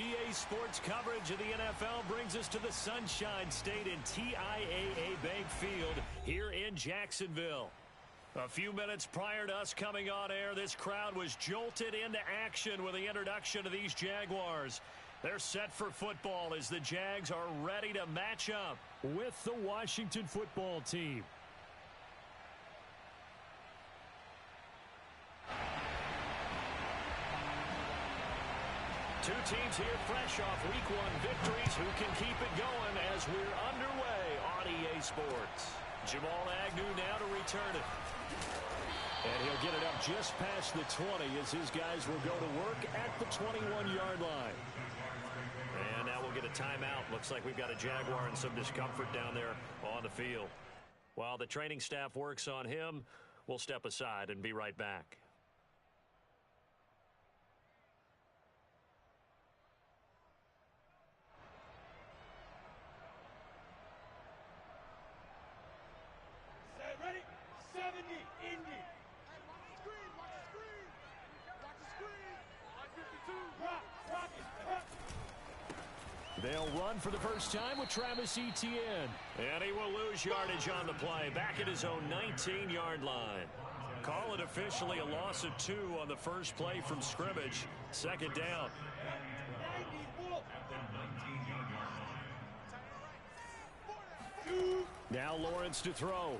EA Sports coverage of the NFL brings us to the Sunshine State in TIAA Bank Field here in Jacksonville. A few minutes prior to us coming on air, this crowd was jolted into action with the introduction of these Jaguars. They're set for football as the Jags are ready to match up with the Washington football team. Two teams here fresh off Week 1 victories who can keep it going as we're underway on EA Sports. Jamal Agnew now to return it. And he'll get it up just past the 20 as his guys will go to work at the 21-yard line. And now we'll get a timeout. Looks like we've got a Jaguar and some discomfort down there on the field. While the training staff works on him, we'll step aside and be right back. Ready? 70, Indy. Watch the screen. Watch the screen. 52. Rock it. They'll run for the first time with Travis Etienne. And he will lose yardage on the play. Back at his own 19-yard line. Call it officially a loss of 2 on the first play from scrimmage. Second down. Now Lawrence to throw.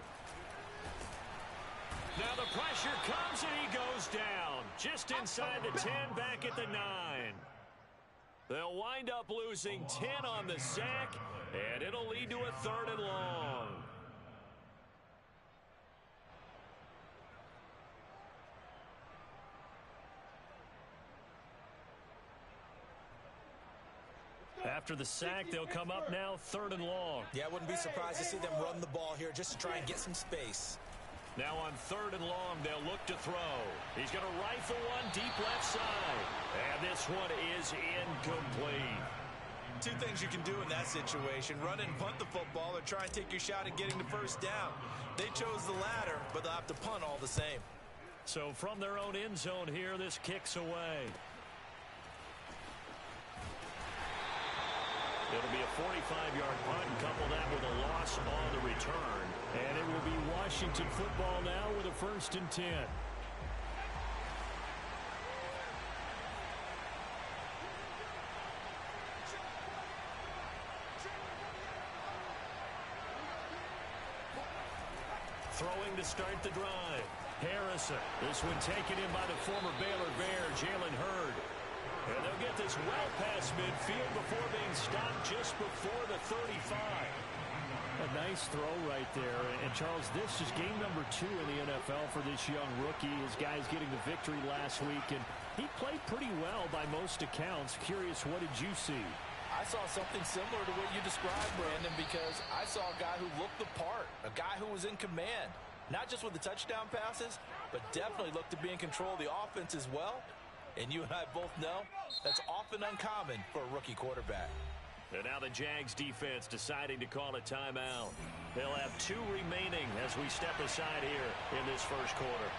Now the pressure comes and he goes down. Just inside the 10, back at the 9. They'll wind up losing 10 on the sack, and it'll lead to a 3rd and long. After the sack, they'll come up now 3rd and long. Yeah, I wouldn't be surprised to see them run the ball here just to try and get some space. Now on 3rd and long, they'll look to throw. He's going to rifle one deep left side. And this one is incomplete. Two things you can do in that situation. Run and punt the football or try and take your shot at getting the first down. They chose the latter, but they'll have to punt all the same. So from their own end zone here, this kicks away. It'll be a 45-yard punt and couple that with a loss on the return. And it will be Washington football now with a 1st and 10. Throwing to start the drive. Harrison. This one taken in by the former Baylor Bear, Jalen Hurd. And they'll get this well past midfield before being stopped just before the 35. A nice throw right there. And Charles, this is game number 2 in the NFL for this young rookie. His guys getting the victory last week, and he played pretty well by most accounts. Curious, what did you see? I saw something similar to what you described, Brandon, because I saw a guy who looked the part, a guy who was in command, not just with the touchdown passes, but definitely looked to be in control of the offense as well. And you and I both know that's often uncommon for a rookie quarterback. And now the Jags defense deciding to call a timeout. They'll have 2 remaining as we step aside here in this first quarter.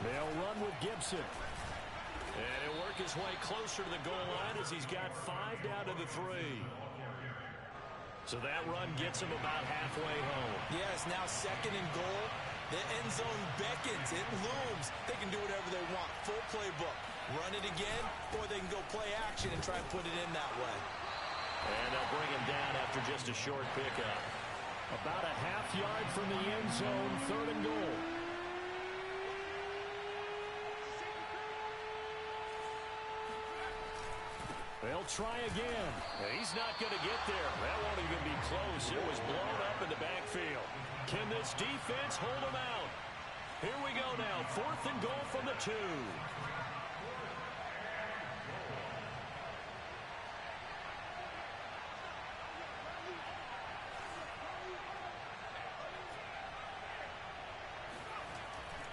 They'll run with Gibson. And he'll work his way closer to the goal line as he's got 5 down to the 3. So that run gets him about halfway home. Yeah, it's now 2nd and goal. The end zone beckons. It looms. They can do whatever they want. Full playbook. Run it again, or they can go play action and try and put it in that way. And they'll bring him down after just a short pickup. About a half yard from the end zone, 3rd and goal. They'll try again. He's not going to get there. That won't even be close. It was blown up in the backfield. Can this defense hold him out? Here we go now. 4th and goal from the 2.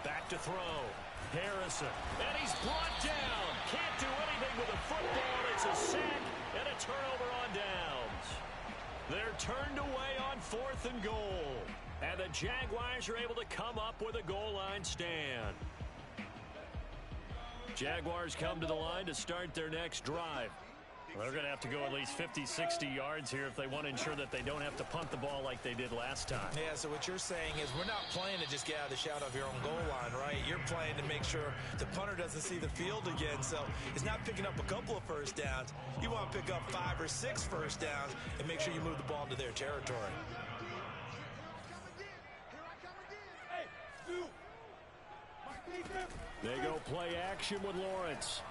Back to throw. Harrison. And he's brought down. Can't do anything with the football. It's a sack and a turnover on downs. They're turned away on 4th and goal. And the Jaguars are able to come up with a goal line stand. Jaguars come to the line to start their next drive. Well, they're going to have to go at least 50, 60 yards here if they want to ensure that they don't have to punt the ball like they did last time. Yeah, so what you're saying is we're not playing to just get out of the shadow of your own goal line, right? You're playing to make sure the punter doesn't see the field again. So it's not picking up a couple of first downs. You want to pick up 5 or 6 first downs and make sure you move the ball into their territory. They go play action with Lawrence.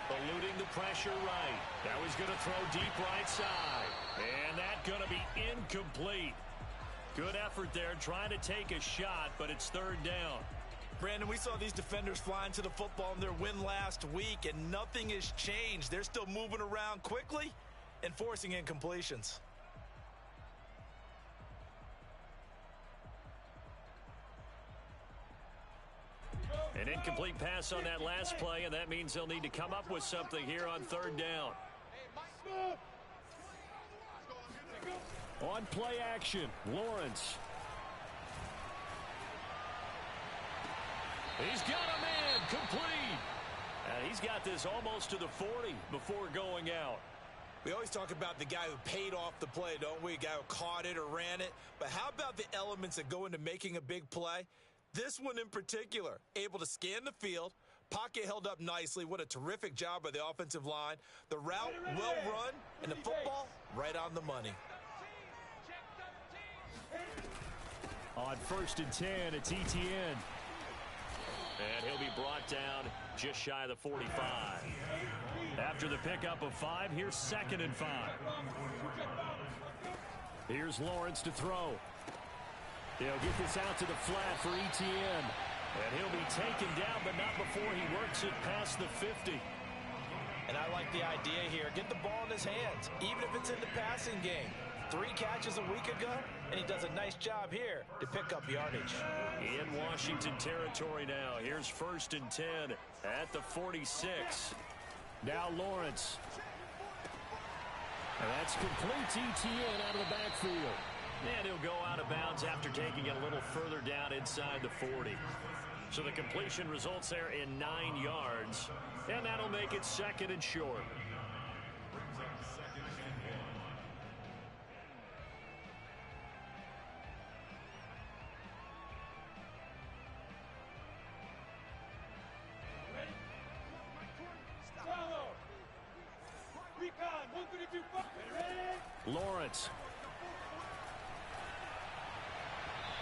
Eluding the pressure right. Now he's going to throw deep right side. And that's going to be incomplete. Good effort there trying to take a shot, but it's third down. Brandon, we saw these defenders flying to the football in their win last week, and nothing has changed. They're still moving around quickly and forcing incompletions. An incomplete pass on that last play, and that means they'll need to come up with something here on third down. On play action, Lawrence. He's got a man, complete. And he's got this almost to the 40 before going out. We always talk about the guy who paid off the play, don't we? A guy who caught it or ran it. But how about the elements that go into making a big play? This one in particular, able to scan the field, pocket held up nicely. What a terrific job by the offensive line. The route well run, and the football right on the money. On 1st and 10, it's ETN. And he'll be brought down just shy of the 45. After the pickup of 5, here's 2nd and 5. Here's Lawrence to throw. He'll get this out to the flat for ETN. And he'll be taken down, but not before he works it past the 50. And I like the idea here. Get the ball in his hands, even if it's in the passing game. 3 catches a week ago, and he does a nice job here to pick up yardage. In Washington territory now. Here's 1st and 10 at the 46. Now Lawrence. And that's complete to ETN out of the backfield. And he'll go out of bounds after taking it a little further down inside the 40. So the completion results there in 9 yards. And that'll make it 2nd and short. Lawrence.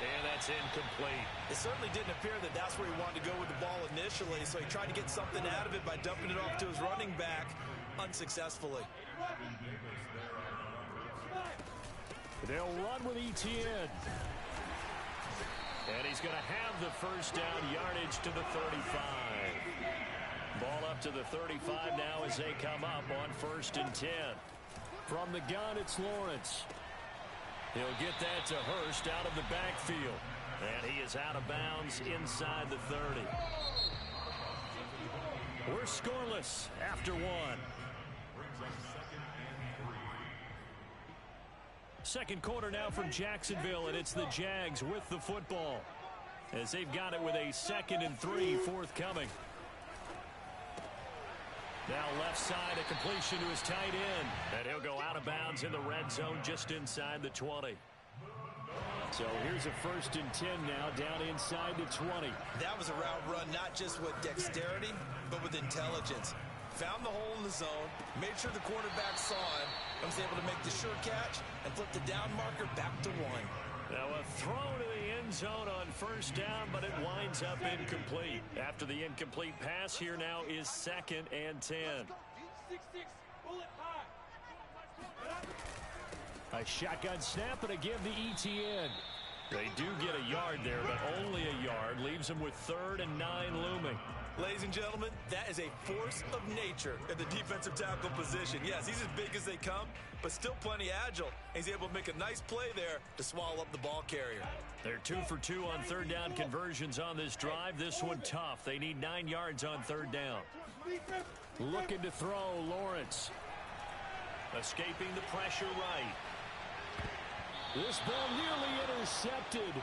And that's incomplete. It certainly didn't appear that that's where he wanted to go with the ball initially, so he tried to get something out of it by dumping it off to his running back unsuccessfully. They'll run with ETN. And he's going to have the first down, yardage to the 35. Ball up to the 35 now as they come up on 1st and 10. From the gun, it's Lawrence. He'll get that to Hurst out of the backfield. And he is out of bounds inside the 30. We're scoreless after 1. Second quarter now from Jacksonville, and it's the Jags with the football as they've got it with a 2nd and 3 forthcoming. Now left side, a completion to his tight end. And he'll go out of bounds in the red zone just inside the 20. So here's a 1st and 10 now down inside the 20. That was a route run not just with dexterity, but with intelligence. Found the hole in the zone, made sure the quarterback saw him, and was able to make the sure catch and flip the down marker back to 1. Now a throw to the end zone on 1st down, but it winds up incomplete. After the incomplete pass, here now is 2nd and 10. A shotgun snap and a give to ETN. They do get a yard there, but only a yard. Leaves them with 3rd and 9 looming. Ladies and gentlemen, that is a force of nature at the defensive tackle position. Yes, he's as big as they come, but still plenty agile. He's able to make a nice play there to swallow up the ball carrier. They're 2 for 2 on 3rd down conversions on this drive. This one tough. They need 9 yards on 3rd down. Looking to throw, Lawrence. Escaping the pressure right. This ball nearly intercepted.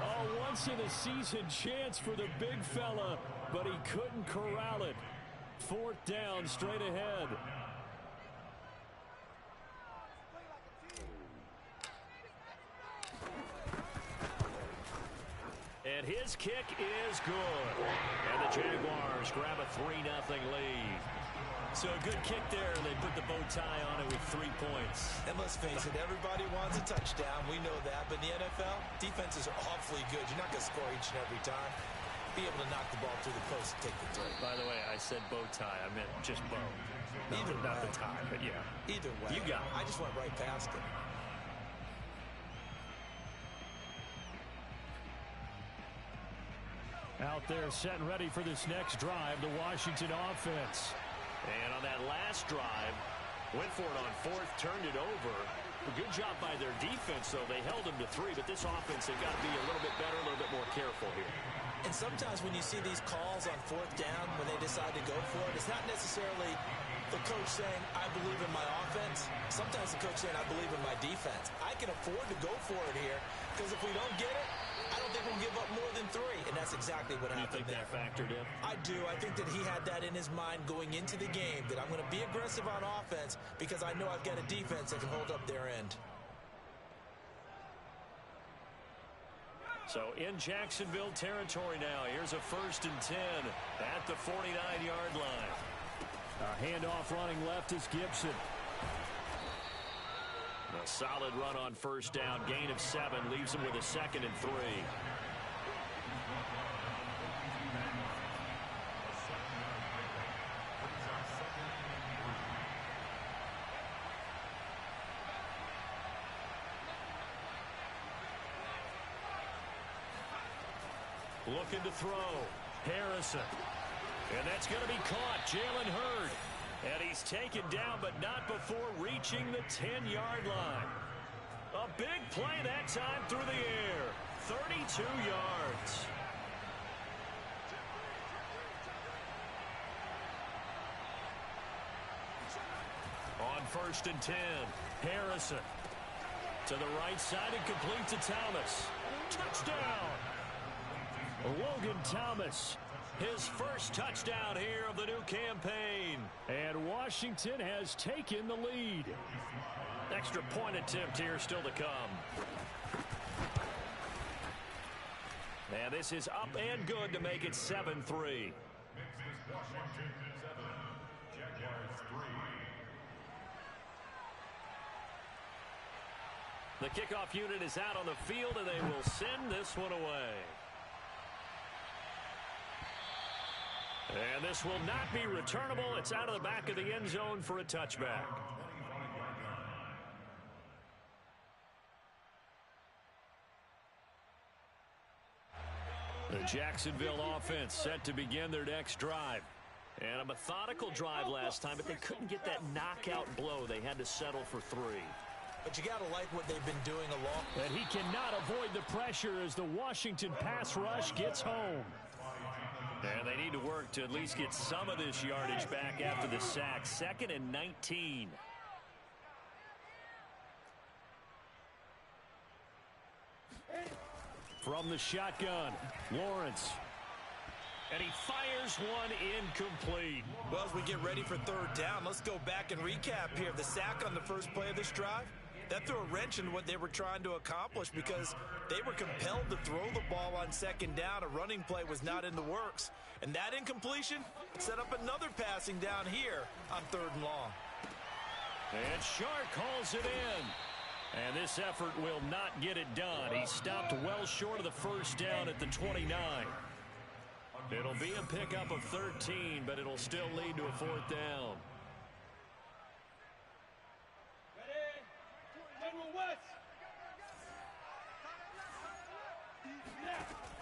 A once-in-a-season chance for the big fella, but he couldn't corral it. 4th down, straight ahead. And his kick is good. And the Jaguars grab a 3-0 lead. So a good kick there. They put the bow tie on it with 3 points. And let's face it, everybody wants a touchdown. We know that. But in the NFL, defenses are awfully good. You're not going to score each and every time. Be able to knock the ball through the post and take the three. By the way, I said bow tie. I meant just bow. Not the tie, but yeah. Either way. You got it. I just went right past it. Out there set and ready for this next drive, the Washington offense. And on that last drive, went for it on 4th, turned it over. A good job by their defense, though. They held them to 3, but this offense, they've got to be a little bit better, a little bit more careful here. And sometimes when you see these calls on 4th down, when they decide to go for it, it's not necessarily the coach saying, I believe in my offense. Sometimes the coach saying, I believe in my defense. I can afford to go for it here, because if we don't get it, I don't think we'll give up more than 3. And that's exactly what happened there. You think that factored in? I do. I think that he had that in his mind going into the game, that I'm going to be aggressive on offense because I know I've got a defense that can hold up their end. So in Jacksonville territory now, here's a 1st and 10 at the 49-yard line. A handoff running left is Gibson. A solid run on 1st down, gain of 7, leaves him with a 2nd and 3. Looking to throw. Harrison. And that's going to be caught. Jalen Hurd. And he's taken down, but not before reaching the 10-yard line. A big play that time through the air. 32 yards. On 1st and 10, Harrison. To the right side and complete to Thomas. Touchdown! Logan Thomas, his first touchdown here of the new campaign. And Washington has taken the lead. Extra point attempt here still to come. And this is up and good to make it 7-3. The kickoff unit is out on the field, and they will send this one away. And this will not be returnable. It's out of the back of the end zone for a touchback. The Jacksonville offense set to begin their next drive. And a methodical drive last time, but they couldn't get that knockout blow. They had to settle for 3. But you got to like what they've been doing along. And he cannot avoid the pressure as the Washington pass rush gets home. And they need to work to at least get some of this yardage back after the sack. 2nd and 19. From the shotgun, Lawrence. And he fires one incomplete. Well, as we get ready for 3rd down, let's go back and recap here. The sack on the first play of this drive, that threw a wrench in what they were trying to accomplish because they were compelled to throw the ball on 2nd down. A running play was not in the works. And that incompletion set up another passing down here on 3rd and long. And Shark calls it in. And this effort will not get it done. He stopped well short of the 1st down at the 29. It'll be a pickup of 13, but it'll still lead to a 4th down.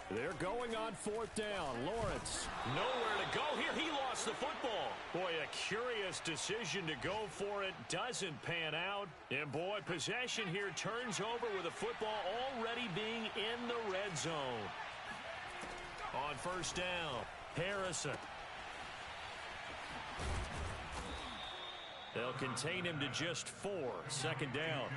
They're going on 4th down. Lawrence. Nowhere to go here. He lost the football. Boy, a curious decision to go for it. Doesn't pan out. And boy, possession here turns over with the football already being in the red zone. On 1st down, Harrison. They'll contain him to just 4. 2nd down.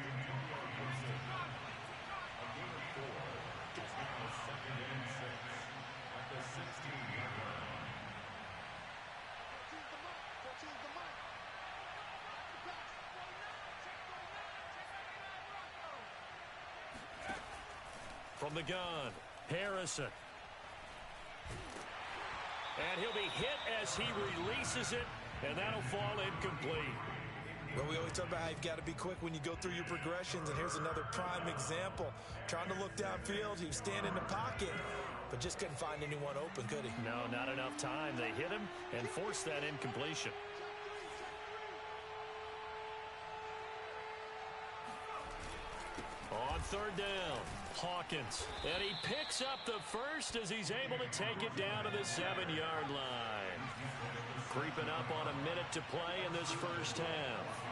From the gun, Harrison. And he'll be hit as he releases it, and that'll fall incomplete. Well, we always talk about how you've got to be quick when you go through your progressions, and here's another prime example. Trying to look downfield, he was standing in the pocket, but just couldn't find anyone open, could he? No, not enough time. They hit him and forced that incompletion. On third down, Hawkins. And he picks up the first as he's able to take it down to the 7-yard line. Creeping up on a minute to play in this first half.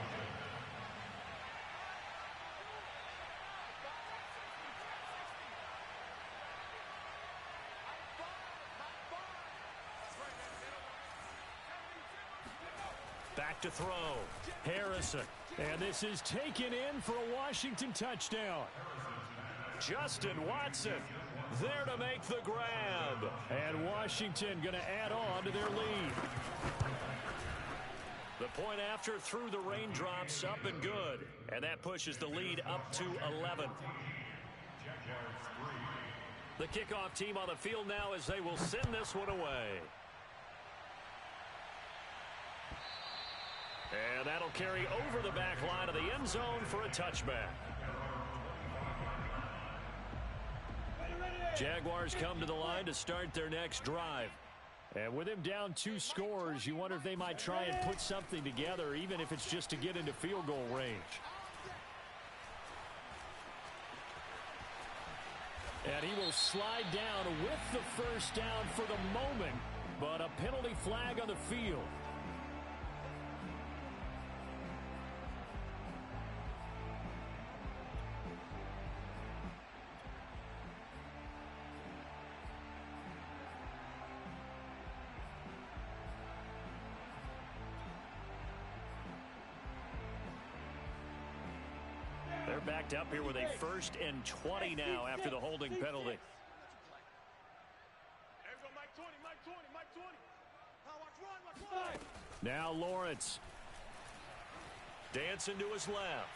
Back to throw. Harrison. And this is taken in for a Washington touchdown. Justin Watson there to make the grab. And Washington going to add on to their lead. The point after through the raindrops, up and good. And that pushes the lead up to 11. The kickoff team on the field now as they will send this one away. And that'll carry over the back line of the end zone for a touchback. Jaguars come to the line to start their next drive. And with him down 2 scores, you wonder if they might try and put something together, even if it's just to get into field goal range. And he will slide down with the first down for the moment, but a penalty flag on the field. They're backed up here with a 1st and 20 now after the holding penalty. Now Lawrence. Dancing to his left.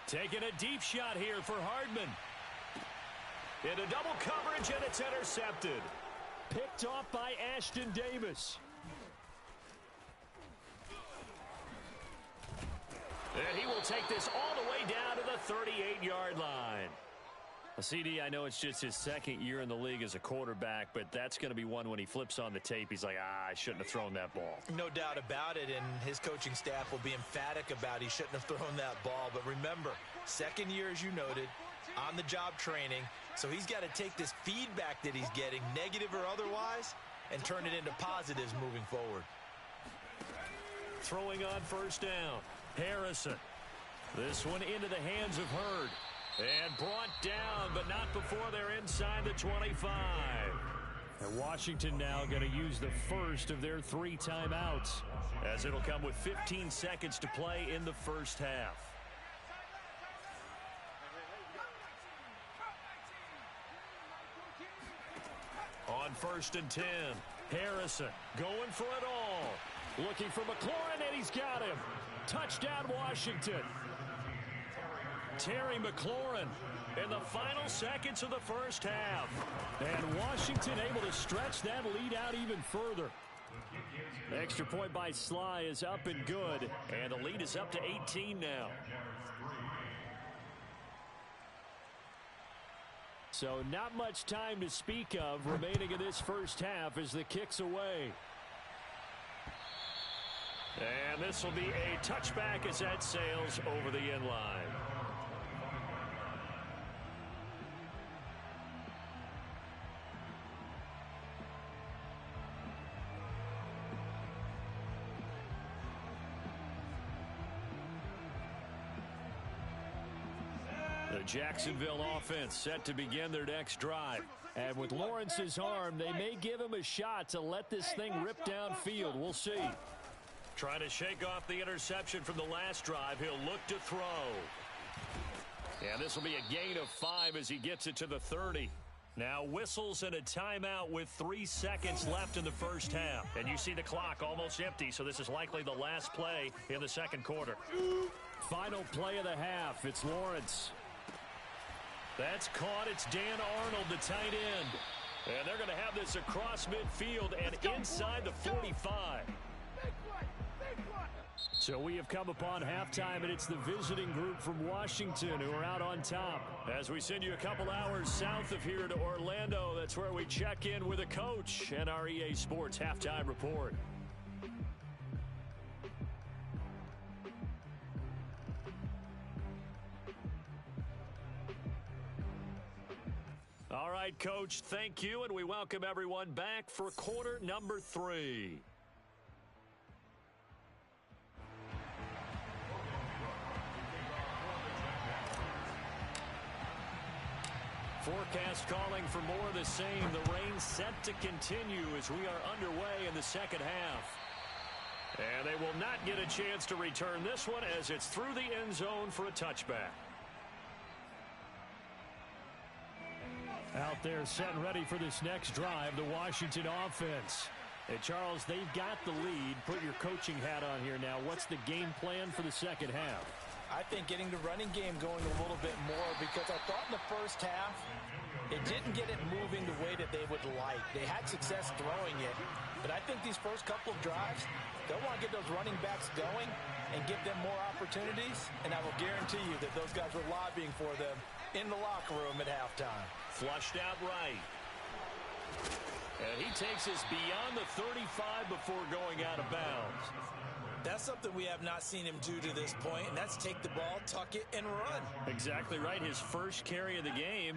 Taking a deep shot here for Hardman. Into double coverage, and it's intercepted. Picked off by Ashton Davis. And he will take this all the way down to the 38-yard line. CD, I know it's just his 2nd year in the league as a quarterback, but that's going to be one when he flips on the tape. He's like, I shouldn't have thrown that ball. No doubt about it, and his coaching staff will be emphatic about he shouldn't have thrown that ball. But remember, 2nd year, as you noted, on-the-job training. So he's got to take this feedback that he's getting, negative or otherwise, and turn it into positives moving forward. Throwing on first down. Harrison. This one into the hands of Hurd. And brought down, but not before they're inside the 25. And Washington now going to use the first of their 3 timeouts, as it'll come with 15 seconds to play in the first half. On 1st and 10, Harrison going for it all. Looking for McLaurin, and he's got him. Touchdown, Washington. Terry McLaurin in the final seconds of the first half. And Washington able to stretch that lead out even further. Extra point by Sly is up and good. And the lead is up to 18 now. So not much time to speak of remaining in this first half as the kick's away. And this will be a touchback as that sails over the end line. The Jacksonville offense set to begin their next drive. And with Lawrence's arm, they may give him a shot to let this thing rip downfield. We'll see. Trying to shake off the interception from the last drive. He'll look to throw. And this will be a gain of 5 as he gets it to the 30. Now whistles and a timeout with 3 seconds left in the first half. And you see the clock almost empty, so this is likely the last play in the second quarter. Final play of the half. It's Lawrence. That's caught. It's Dan Arnold, the tight end. And they're going to have this across midfield and inside the 45. So we have come upon halftime, and it's the visiting group from Washington who are out on top. As we send you a couple hours south of here to Orlando, that's where we check in with a coach and our EA Sports halftime report. All right, Coach, thank you, and we welcome everyone back for quarter number 3. Forecast calling for more of the same. The rain set to continue as we are underway in the second half. And they will not get a chance to return this one as it's through the end zone for a touchback. Out there set and ready for this next drive, the Washington offense. Hey, Charles, they've got the lead. Put your coaching hat on here now. What's the game plan for the second half? I think getting the running game going a little bit more, because I thought in the first half it didn't get it moving the way that they would like. They had success throwing it, but I think these first couple of drives, they'll want to get those running backs going and give them more opportunities, and I will guarantee you that those guys were lobbying for them in the locker room at halftime. Flushed out right. And he takes us beyond the 35 before going out of bounds. That's something we have not seen him do to this point, and that's take the ball, tuck it, and run. Exactly right. His first carry of the game.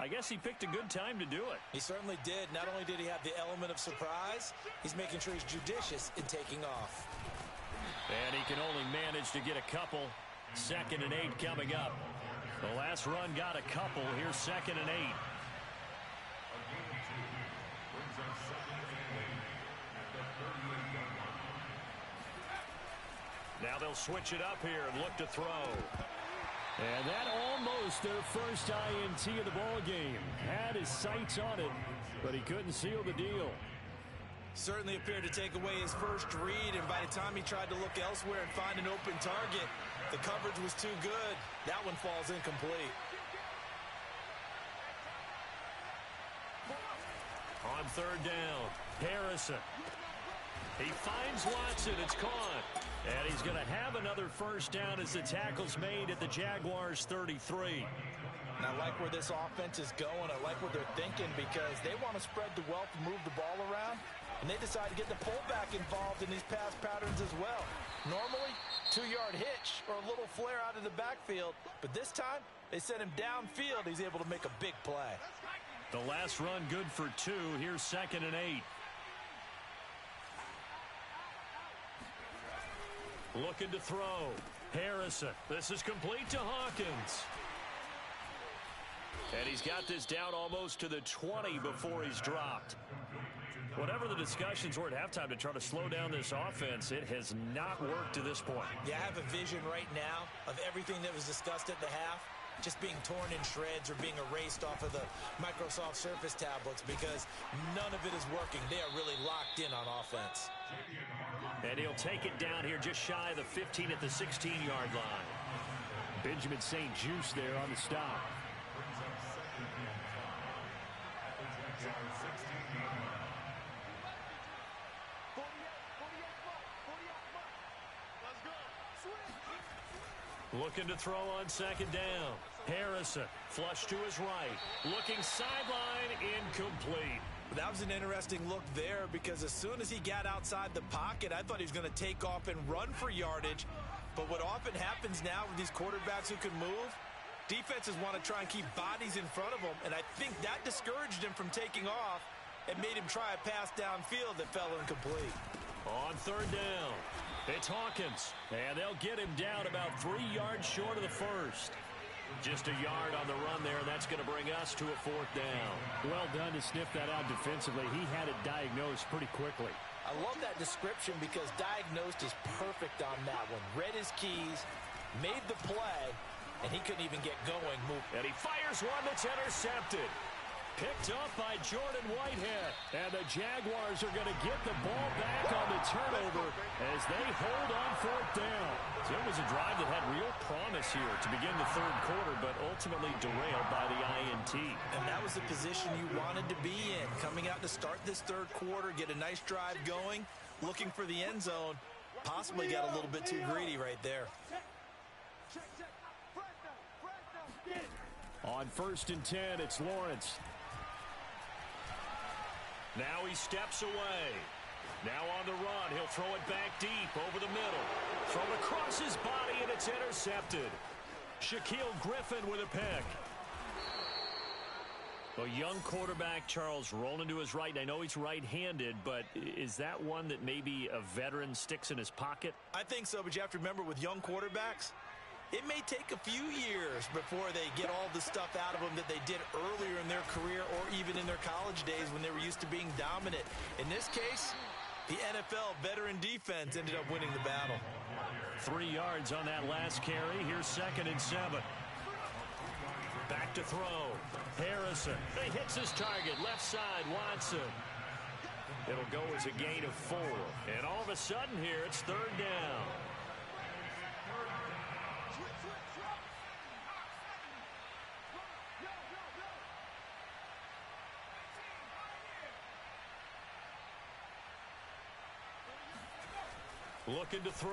I guess he picked a good time to do it. He certainly did. Not only did he have the element of surprise, he's making sure he's judicious in taking off. And he can only manage to get a couple. 2nd and 8 coming up. The last run got a couple. Here's 2nd and 8. Now they'll switch it up here and look to throw. And that almost their first INT of the ball game. Had his sights on it, but he couldn't seal the deal. Certainly appeared to take away his first read, and by the time he tried to look elsewhere and find an open target, the coverage was too good. That one falls incomplete. On 3rd down, Harrison. He finds Watson. It's caught. And he's going to have another first down as the tackle's made at the Jaguars' 33. And I like where this offense is going. I like what they're thinking, because they want to spread the wealth and move the ball around. And they decide to get the fullback involved in these pass patterns as well. Normally, 2-yard hitch or a little flare out of the backfield. But this time, they sent him downfield. He's able to make a big play. The last run good for 2. Here's 2nd and 8. Looking to throw. Harrison. This is complete to Hawkins. And he's got this down almost to the 20 before he's dropped. Whatever the discussions were at halftime to try to slow down this offense, it has not worked to this point. Yeah, I have a vision right now of everything that was discussed at the half just being torn in shreds or being erased off of the Microsoft Surface tablets, because none of it is working. They are really locked in on offense. And he'll take it down here just shy of the 15 at the 16-yard line. Benjamin St. Juste there on the stop. Looking to throw on 2nd down. Harrison, flush to his right. Looking sideline, incomplete. That was an interesting look there, because as soon as he got outside the pocket, I thought he was going to take off and run for yardage. But what often happens now with these quarterbacks who can move, defenses want to try and keep bodies in front of them, and I think that discouraged him from taking off and made him try a pass downfield that fell incomplete. On 3rd down, it's Hawkins, and they'll get him down about 3 yards short of the first. Just a yard on the run there, and that's going to bring us to a 4th down. Well done to sniff that out defensively. He had it diagnosed pretty quickly. I love that description, because diagnosed is perfect on that one. Read his keys, made the play, and he couldn't even get going. And he fires one that's intercepted. Picked up by Jordan Whitehead. And the Jaguars are going to get the ball back on the turnover as they hold on fourth down. So it was a drive that had real promise here to begin the third quarter, but ultimately derailed by the INT. And that was the position you wanted to be in. Coming out to start this third quarter, get a nice drive going, looking for the end zone. Possibly got a little bit too greedy right there. On 1st and 10, it's Lawrence. Now he steps away. Now on the run, he'll throw it back deep over the middle. Thrown across his body, and it's intercepted. Shaquille Griffin with a pick. A young quarterback, Charles, rolling to his right. And I know he's right-handed, but is that one that maybe a veteran sticks in his pocket? I think so, but you have to remember with young quarterbacks, it may take a few years before they get all the stuff out of them that they did earlier in their career or even in their college days when they were used to being dominant. In this case, the NFL veteran defense ended up winning the battle. 3 yards on that last carry. Here's 2nd and 7. Back to throw. Harrison. He hits his target. Left side, Watson. It'll go as a gain of 4. And all of a sudden here, it's 3rd down. Looking to throw.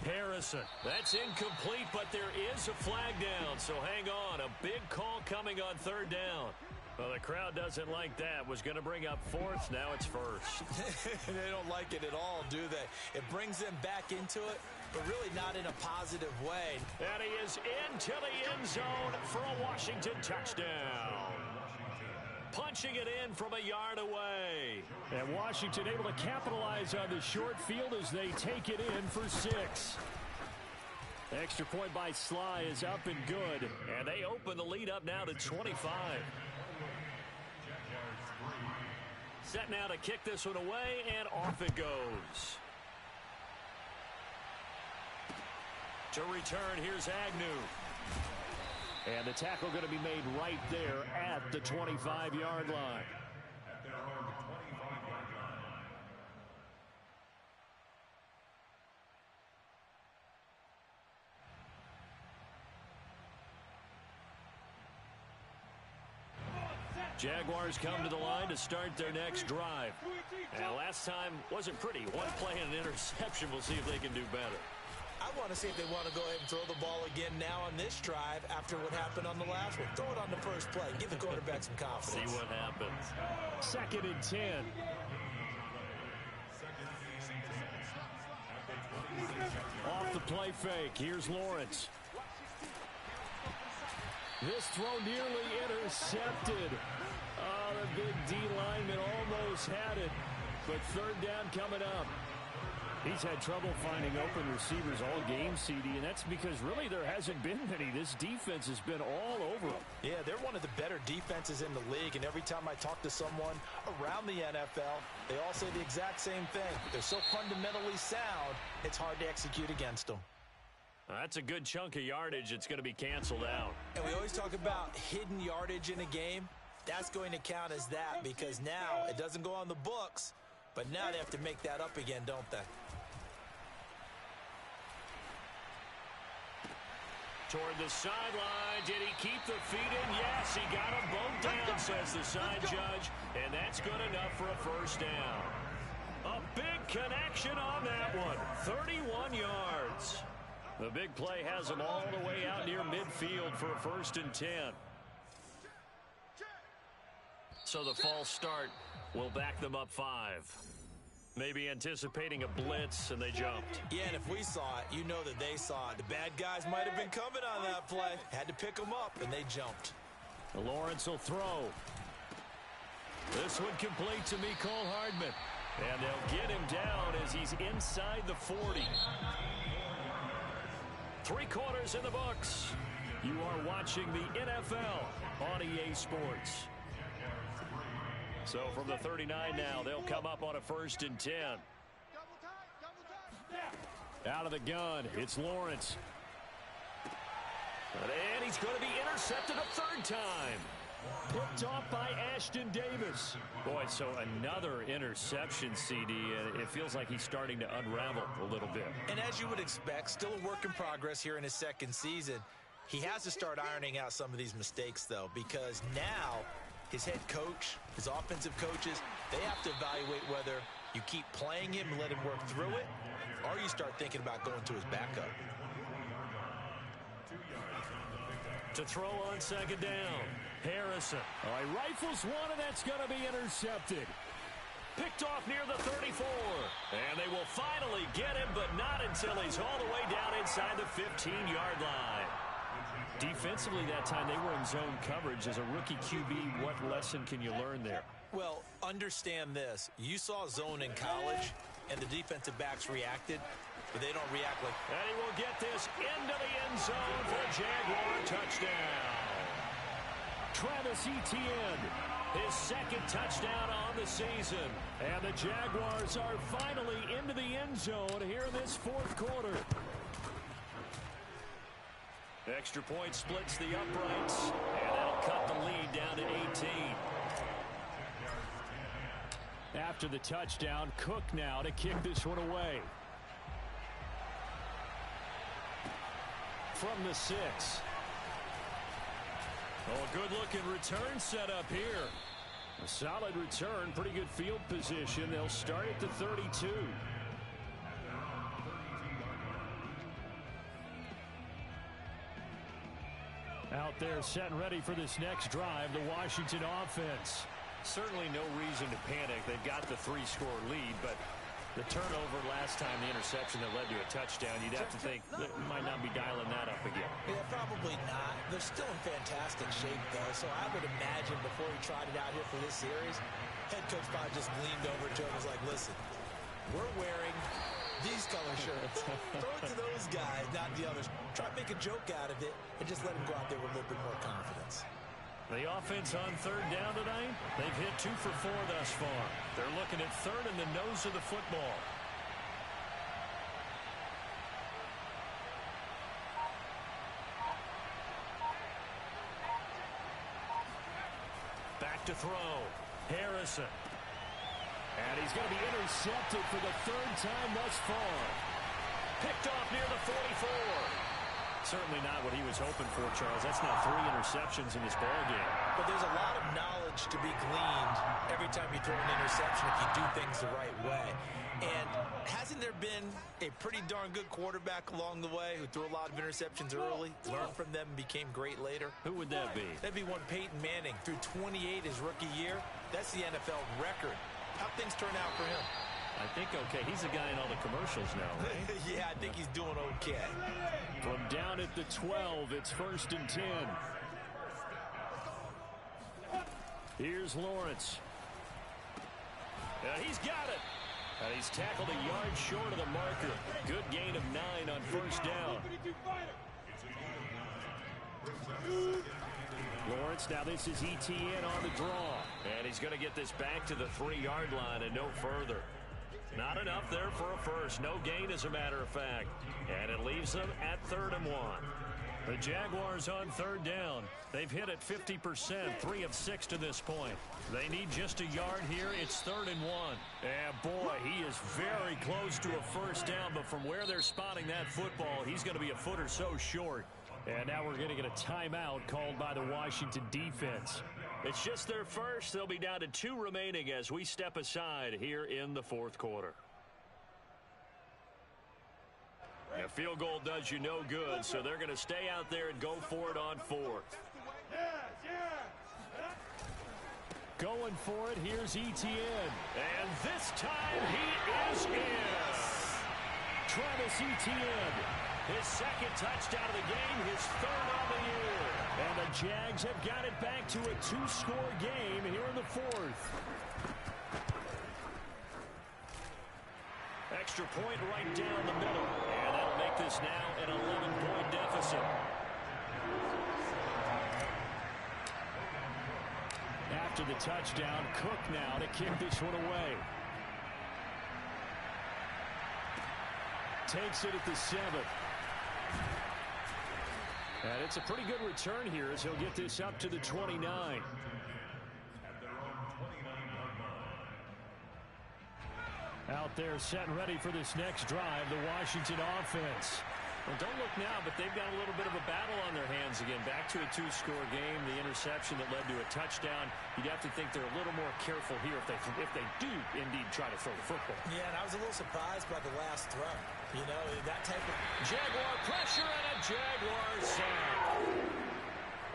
Harrison. That's incomplete, but there is a flag down. So hang on. A big call coming on 3rd down. Well, the crowd doesn't like that. Was going to bring up 4th. Now it's 1st. They don't like it at all, do they? It brings them back into it, but really not in a positive way. And he is into the end zone for a Washington touchdown. Punching it in from a yard away. And Washington able to capitalize on the short field as they take it in for 6. Extra point by Sly is up and good. And they open the lead up now to 25. Set now to kick this one away, and off it goes. To return, here's Agnew. And the tackle going to be made right there at the 25-yard line. Jaguars come to the line to start their next drive. And last time wasn't pretty. One play and an interception. We'll see if they can do better. I want to see if they want to go ahead and throw the ball again now on this drive after what happened on the last one. Throw it on the first play. Give the quarterback some confidence. See what happens. 2nd and 10. Off the play fake. Here's Lawrence. This throw nearly intercepted. Oh, the big D lineman almost had it. But 3rd down coming up. He's had trouble finding open receivers all game, CD, and that's because really there hasn't been many. This defense has been all over them. Yeah, they're one of the better defenses in the league, and every time I talk to someone around the NFL, they all say the exact same thing. They're so fundamentally sound, it's hard to execute against them. That's a good chunk of yardage. It's going to be canceled out. And we always talk about hidden yardage in a game. That's going to count as that because now it doesn't go on the books, but now they have to make that up again, don't they? Toward the sideline. Did he keep the feet in? Yes, he got them both down, says the side judge. And that's good enough for a 1st down. A big connection on that one. 31 yards. The big play has them all the way out near midfield for a 1st and 10. So the false start will back them up 5. Maybe anticipating a blitz, and they jumped. Yeah, and if we saw it, you know that they saw it. The bad guys might have been coming on that play. Had to pick them up, and they jumped. Lawrence will throw. This one complete to Mecole Hardman. And they'll get him down as he's inside the 40. 3 quarters in the books. You are watching the NFL on EA Sports. So from the 39 now, they'll come up on a 1st and 10. Out of the gun, it's Lawrence. And he's going to be intercepted a 3rd time. Picked off by Ashton Davis. Boy, so another interception, CD. It feels like he's starting to unravel a little bit. And as you would expect, still a work in progress here in his second season. He has to start ironing out some of these mistakes, though, because now his head coach, his offensive coaches, they have to evaluate whether you keep playing him and let him work through it, or you start thinking about going to his backup. To throw on second down, Harrison. Oh, he rifles one, and that's going to be intercepted. Picked off near the 34. And they will finally get him, but not until he's all the way down inside the 15-yard line. Defensively that time, they were in zone coverage. As a rookie QB, what lesson can you learn there? Well, understand this. You saw zone in college, and the defensive backs reacted, but they don't react like... And he will get this into the end zone for a Jaguar touchdown. Travis Etienne, his second touchdown on the season. And the Jaguars are finally into the end zone here in this fourth quarter. Extra point splits the uprights, and that'll cut the lead down to 18. After the touchdown, Cook now to kick this one away. From the 6. Oh, a good-looking return set up here. A solid return, pretty good field position. They'll start at the 32. Out there set and ready for this next drive, the Washington offense. Certainly no reason to panic. They've got the 3-score lead, but the turnover last time, the interception that led to a touchdown, you'd have to think they might not be dialing that up again. Yeah, probably not. They're still in fantastic shape, though, so I would imagine before he tried it out here for this series, head coach probably just leaned over to him and was like, listen, we're wearing these color shirts. Throw it to those guys, not the others. Try to make a joke out of it and just let them go out there with a little bit more confidence. The offense on third down tonight, they've hit 2 for 4 thus far. They're looking at third in the nose of the football. Back to throw. Harrison. And he's going to be intercepted for the third time thus far. Picked off near the 44. Certainly not what he was hoping for, Charles. That's now 3 interceptions in this ballgame. But there's a lot of knowledge to be gleaned every time you throw an interception if you do things the right way. And hasn't there been a pretty darn good quarterback along the way who threw a lot of interceptions early, learned from them, and became great later? Who would that be? That'd be one Peyton Manning. Threw 28 his rookie year. That's the NFL record. How'd things turn out for him? I think okay. He's the guy in all the commercials now, right? Yeah, I think he's doing okay. From down at the 12, it's 1st and 10. Here's Lawrence. He's got it. And he's tackled a yard short of the marker. Good gain of 9 on first down. Lawrence, now this is Etienne on the draw. And he's going to get this back to the 3-yard line and no further. Not enough there for a first. No gain, as a matter of fact. And it leaves them at 3rd and 1. The Jaguars on third down. They've hit it 50%, 3 of 6 to this point. They need just a yard here. It's 3rd and 1. And boy, he is very close to a first down, but from where they're spotting that football, he's going to be a foot or so short. And now we're going to get a timeout called by the Washington defense. It's just their first. They'll be down to 2 remaining as we step aside here in the fourth quarter. A field goal does you no good, so they're going to stay out there and go for it on 4th. Going for it, here's Etienne. And this time he is in. Travis Etienne, his second touchdown of the game, his 3rd on the year. And the Jags have got it back to a 2-score game here in the 4th. Extra point right down the middle. And that'll make this now an 11-point deficit. After the touchdown, Cook now to kick this one away. Takes it at the 7. And it's a pretty good return here as he'll get this up to the 29. Out there set and ready for this next drive, the Washington offense. Well, don't look now, but they've got a little bit of a battle on their hands again. Back to a two-score game. The interception that led to a touchdown. You'd have to think they're a little more careful here if they do indeed try to throw the football. Yeah, and I was a little surprised by the last throw. You know, that type of... Jaguar pressure and a Jaguar sack.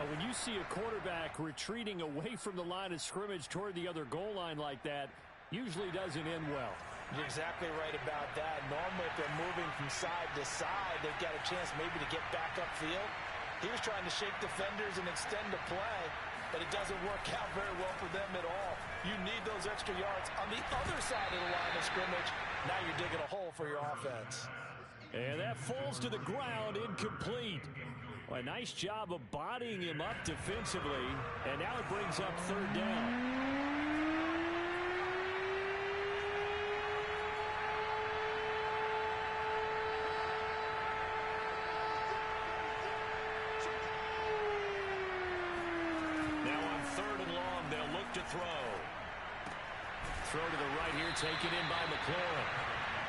When you see a quarterback retreating away from the line of scrimmage toward the other goal line like that, usually doesn't end well. You're exactly right about that. Normally, if they're moving from side to side, they've got a chance maybe to get back upfield. He was trying to shake defenders and extend the play, but it doesn't work out very well for them at all. You need those extra yards on the other side of the line of scrimmage. Now you're digging a hole for your offense. And that falls to the ground, incomplete. Well, a nice job of bodying him up defensively, and now it brings up third down. Throw to the right here, taken in by McLaurin.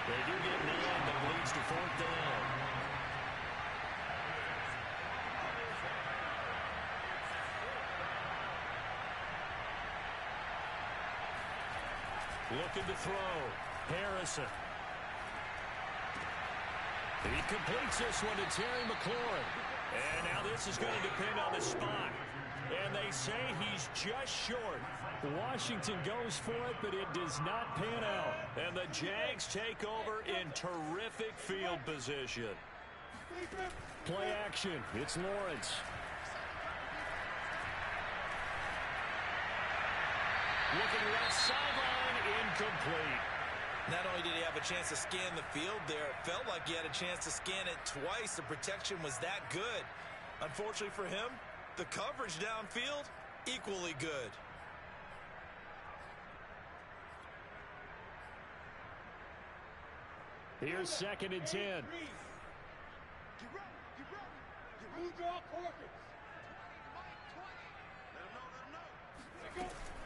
They do get in the end, but it leads to fourth down. Looking to throw. Harrison. He completes this one to Terry McLaurin. And now this is going to depend on the spot. And they say he's just short. Washington goes for it, but it does not pan out. And the Jags take over in terrific field position. Play action. It's Lawrence. Looking left sideline, incomplete. Not only did he have a chance to scan the field there, it felt like he had a chance to scan it twice. The protection was that good. Unfortunately for him, the coverage downfield, equally good. Here's 2nd and 10.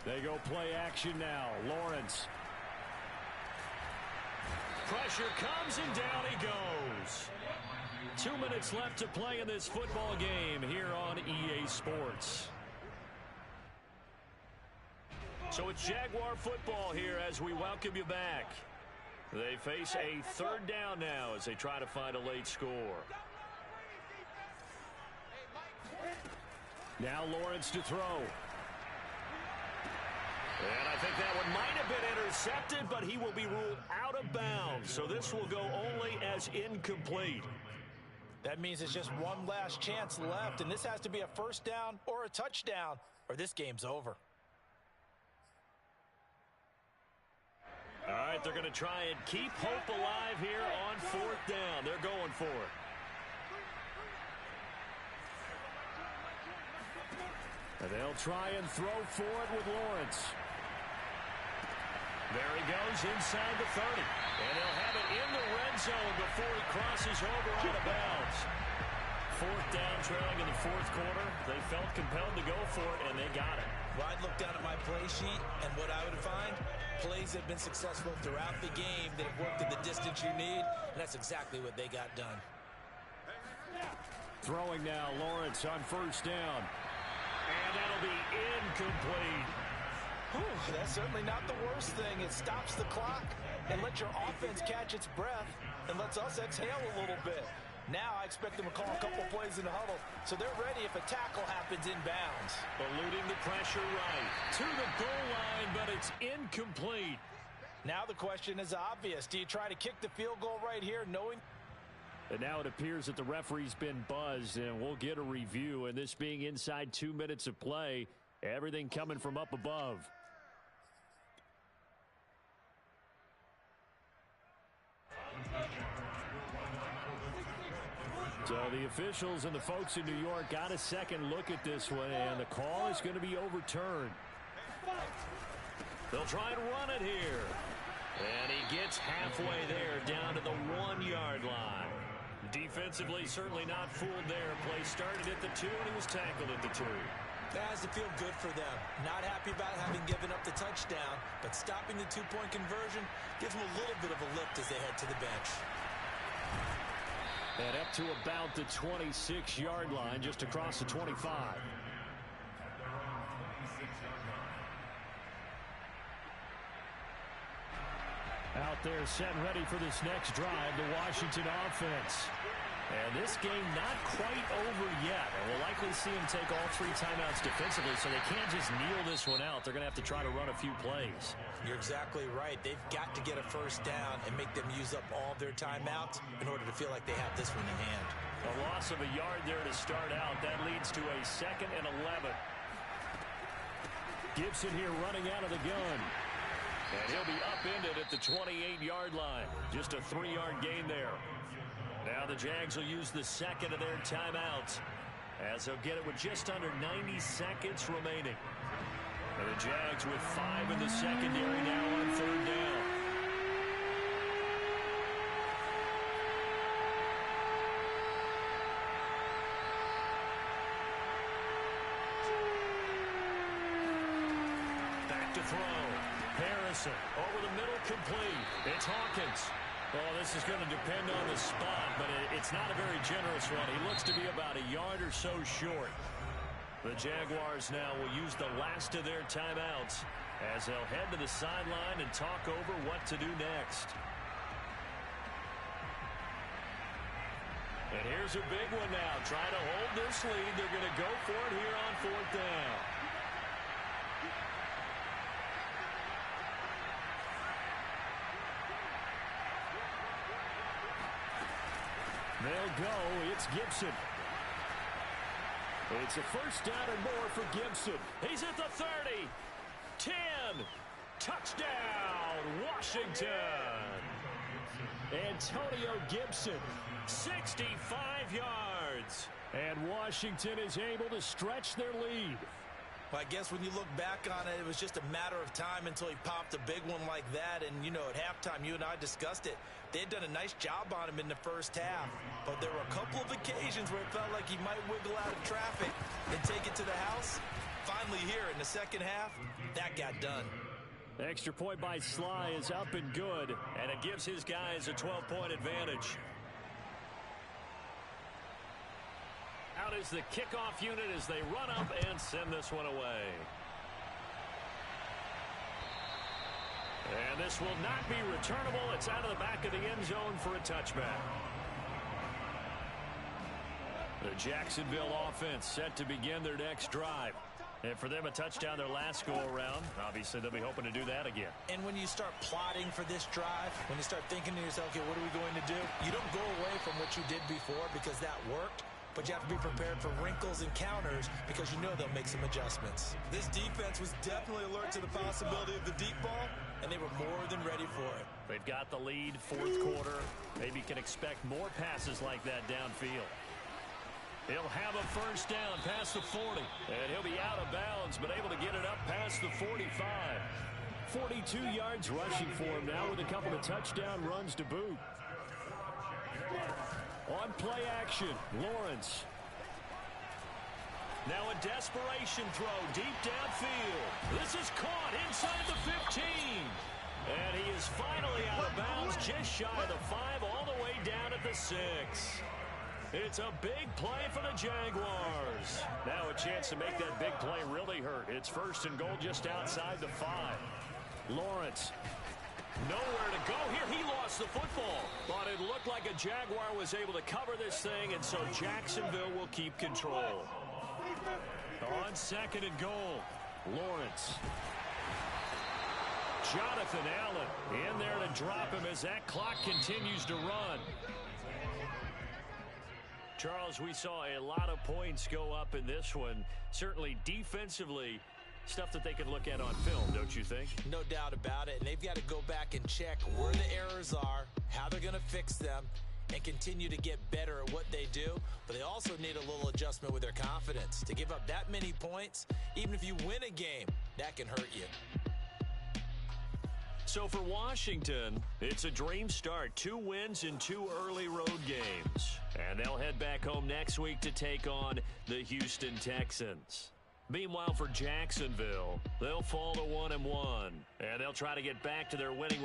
They go play action now. Lawrence. Pressure comes and down he goes. 2 minutes left to play in this football game here on EA Sports. So it's Jaguar football here as we welcome you back. They face a third down now as they try to find a late score. Now Lawrence to throw. And I think that one might have been intercepted, but he will be ruled out of bounds. So this will go only as incomplete. That means it's just one last chance left, and this has to be a first down or a touchdown, or this game's over. All right, they're going to try and keep hope alive here on fourth down. They're going for it. And they'll try and throw for it with Lawrence. There he goes inside the 30. And he'll have it in the red zone before he crosses over out of bounds. Fourth down, trailing in the fourth quarter. They felt compelled to go for it, and they got it. Well, I'd look down at my play sheet, and what I would find, plays have been successful throughout the game that have worked at the distance you need, and that's exactly what they got done. Throwing now, Lawrence on first down. And that'll be incomplete. Whew, that's certainly not the worst thing. It stops the clock and lets your offense catch its breath and lets us exhale a little bit. Now I expect them to call a couple plays in the huddle, so they're ready if a tackle happens inbounds. Eluding the pressure right to the goal line, but it's incomplete. Now the question is obvious. Do you try to kick the field goal right here knowing... And now it appears that the referee's been buzzed, and we'll get a review. And this being inside 2 minutes of play, everything coming from up above. So the officials and the folks in New York got a second look at this one, and the call is going to be overturned. They'll try and run it here. And he gets halfway there down to the 1 yard line. Defense Defensively, certainly not fooled there. Play started at the 2, and he was tackled at the 2. That has to feel good for them. Not happy about having given up the touchdown, but stopping the two-point conversion gives them a little bit of a lift as they head to the bench. And up to about the 26-yard line, just across the 25. Out there set and ready for this next drive, the Washington offense. And this game not quite over yet. And we'll likely see them take all 3 timeouts defensively, so they can't just kneel this one out. They're going to have to try to run a few plays. You're exactly right. They've got to get a first down and make them use up all their timeouts in order to feel like they have this one in hand. A loss of a yard there to start out. That leads to a 2nd and 11. Gibson here running out of the gun. And he'll be upended at the 28-yard line. Just a 3-yard gain there. Now the Jags will use the 2nd of their timeouts as they'll get it with just under 90 seconds remaining. And the Jags with 5 in the secondary now on 3rd down. Back to throw. Harrison over the middle, complete. It's Hawkins. Well, this is going to depend on the spot, but it's not a very generous one. He looks to be about a yard or so short. The Jaguars now will use the last of their timeouts as they'll head to the sideline and talk over what to do next. And here's a big one now. Trying to hold this lead. They're going to go for it here on 4th down. They'll go. It's Gibson. It's a first down and more for Gibson. He's at the 30. 10. Touchdown, Washington. Antonio Gibson, 65 yards. And Washington is able to stretch their lead. Well, I guess when you look back on it, it was just a matter of time until he popped a big one like that. And, you know, at halftime, you and I discussed it. They had done a nice job on him in the first half. But there were a couple of occasions where it felt like he might wiggle out of traffic and take it to the house. Finally here in the second half, that got done. Extra point by Sly is up and good. And it gives his guys a 12-point advantage. Out is the kickoff unit as they run up and send this one away. And this will not be returnable. It's out of the back of the end zone for a touchback. The Jacksonville offense set to begin their next drive. And for them, a touchdown their last go-around. Obviously, they'll be hoping to do that again. And when you start plotting for this drive, when you start thinking to yourself, okay, what are we going to do? You don't go away from what you did before because that worked. But you have to be prepared for wrinkles and counters because you know they'll make some adjustments. This defense was definitely alert to the possibility of the deep ball, and they were more than ready for it. They've got the lead, 4th quarter. Maybe can expect more passes like that downfield. He'll have a first down past the 40. And he'll be out of bounds, but able to get it up past the 45. 42 yards rushing for him now with a couple of touchdown runs to boot. On play action, Lawrence. Now a desperation throw deep downfield. This is caught inside the 15. And he is finally out of bounds, just shy of the 5, all the way down at the 6. It's a big play for the Jaguars. Now a chance to make that big play really hurt. It's 1st and goal just outside the 5. Lawrence. Nowhere to go here. He lost the football. But it looked like a Jaguar was able to cover this thing, and so Jacksonville will keep control. On 2nd and goal, Lawrence. Jonathan Allen in there to drop him as that clock continues to run. Charles, we saw a lot of points go up in this one. Certainly defensively, stuff that they can look at on film, don't you think? No doubt about it. And they've got to go back and check where the errors are, how they're going to fix them, and continue to get better at what they do. But they also need a little adjustment with their confidence. To give up that many points, even if you win a game, that can hurt you. So for Washington, it's a dream start. 2 wins in 2 early road games. And they'll head back home next week to take on the Houston Texans. Meanwhile, for Jacksonville, they'll fall to 1-1. And they'll try to get back to their winning